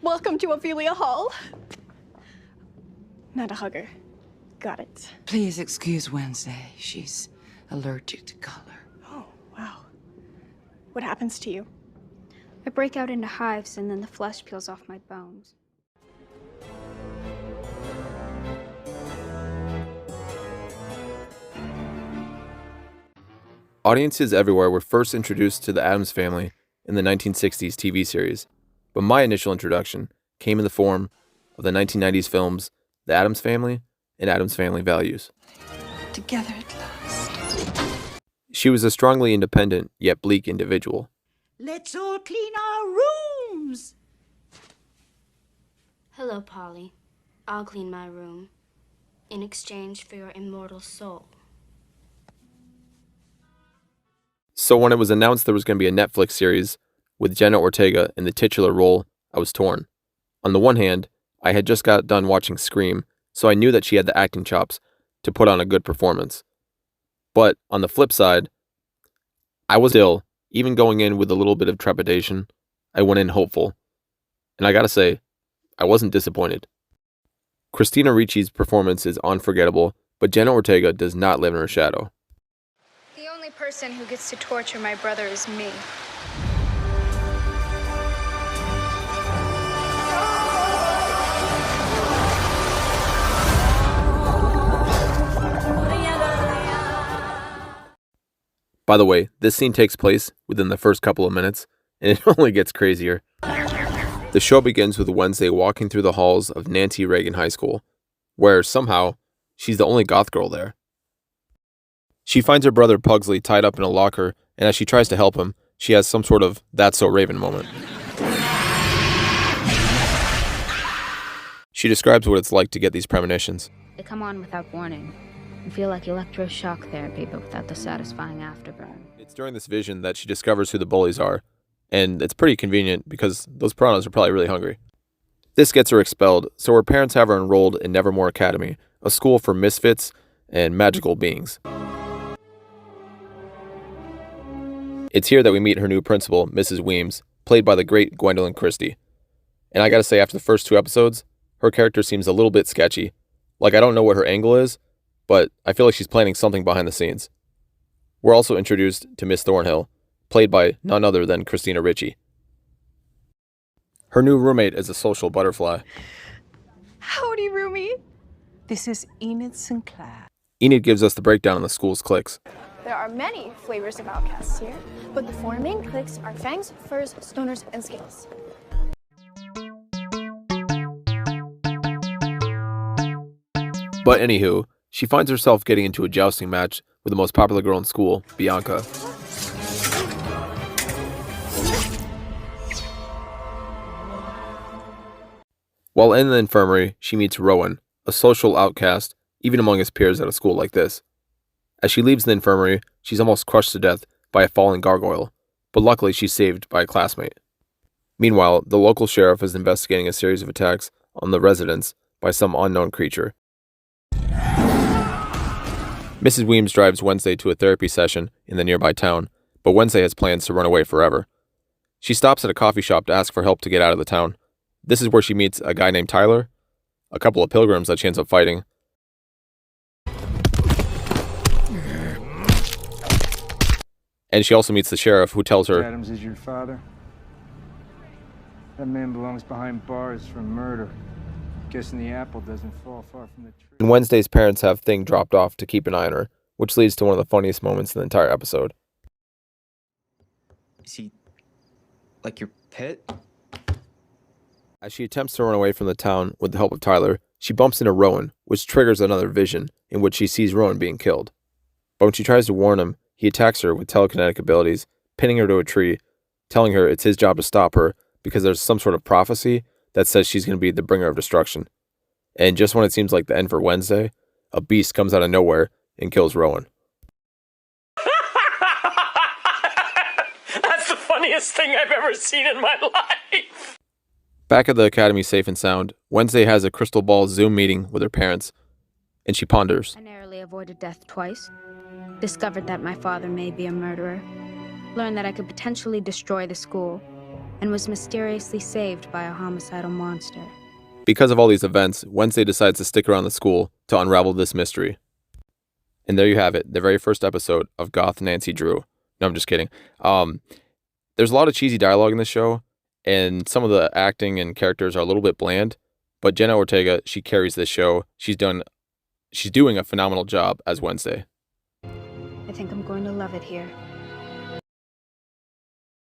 Welcome to Ophelia Hall. Not a hugger. Got it. Please excuse Wednesday. She's allergic to color. Oh, wow. What happens to you? I break out into hives and then the flesh peels off my bones. Audiences everywhere were first introduced to the Addams Family in the 1960s TV series, but my initial introduction came in the form of the 1990s films The Addams Family and Addams Family Values. Together at last. She was a strongly independent yet bleak individual. Let's all clean our rooms. Hello, Polly. I'll clean my room in exchange for your immortal soul. So when it was announced there was going to be a Netflix series with Jenna Ortega in the titular role, I was torn. On the one hand, I had just got done watching Scream, so I knew that she had the acting chops to put on a good performance. But on the flip side, I was ill, even going in with a little bit of trepidation. I went in hopeful. And I gotta say, I wasn't disappointed. Christina Ricci's performance is unforgettable, but Jenna Ortega does not live in her shadow. The only person who gets to torture my brother is me. By the way, this scene takes place within the first couple of minutes, and it only gets crazier. The show begins with Wednesday walking through the halls of Nancy Reagan High School, where somehow she's the only goth girl there. She finds her brother Pugsley tied up in a locker, and as she tries to help him, she has some sort of "That's So Raven" moment. She describes what it's like to get these premonitions. They come on without warning. You feel like electroshock therapy, but without the satisfying afterburn. It's during this vision that she discovers who the bullies are, and it's pretty convenient because those piranhas are probably really hungry. This gets her expelled, so her parents have her enrolled in Nevermore Academy, a school for misfits and magical beings. It's here that we meet her new principal, Mrs. Weems, played by the great Gwendolyn Christie. And I gotta say, after the first 2 episodes, her character seems a little bit sketchy. Like, I don't know what her angle is, but I feel like she's planning something behind the scenes. We're also introduced to Miss Thornhill, played by none other than Christina Ricci. Her new roommate is a social butterfly. Howdy, roomie. This is Enid Sinclair. Enid gives us the breakdown on the school's cliques. There are many flavors of outcasts here, but the 4 main cliques are fangs, furs, stoners, and scales. But anywho, she finds herself getting into a jousting match with the most popular girl in school, Bianca. While in the infirmary, she meets Rowan, a social outcast, even among his peers at a school like this. As she leaves the infirmary, she's almost crushed to death by a falling gargoyle, but luckily she's saved by a classmate. Meanwhile, the local sheriff is investigating a series of attacks on the residents by some unknown creature. Mrs. Weems drives Wednesday to a therapy session in the nearby town, but Wednesday has plans to run away forever. She stops at a coffee shop to ask for help to get out of the town. This is where she meets a guy named Tyler, a couple of pilgrims that she ends up fighting, and she also meets the sheriff, who tells her, Adams is your father? That man belongs behind bars for murder. Guessing the apple doesn't fall far from the tree. and Wednesday's parents have Thing dropped off to keep an eye on her, which leads to one of the funniest moments in the entire episode. Is he like your pet? As she attempts to run away from the town with the help of Tyler, she bumps into Rowan, which triggers another vision in which she sees Rowan being killed. But when she tries to warn him, he attacks her with telekinetic abilities, pinning her to a tree, telling her it's his job to stop her because there's some sort of prophecy that says she's going to be the bringer of destruction. And just when it seems like the end for Wednesday, a beast comes out of nowhere and kills Rowan. That's the funniest thing I've ever seen in my life. Back at the academy safe and sound, Wednesday has a crystal ball Zoom meeting with her parents, and she ponders. I narrowly avoided death twice. Discovered that my father may be a murderer. Learned that I could potentially destroy the school. and was mysteriously saved by a homicidal monster. Because of all these events, Wednesday decides to stick around the school to unravel this mystery. And there you have it, the very first episode of Goth Nancy Drew. No, I'm just kidding. There's a lot of cheesy dialogue in this show, and some of the acting and characters are a little bit bland, but Jenna Ortega, she carries this show. She's doing a phenomenal job as Wednesday. I think I'm going to love it here.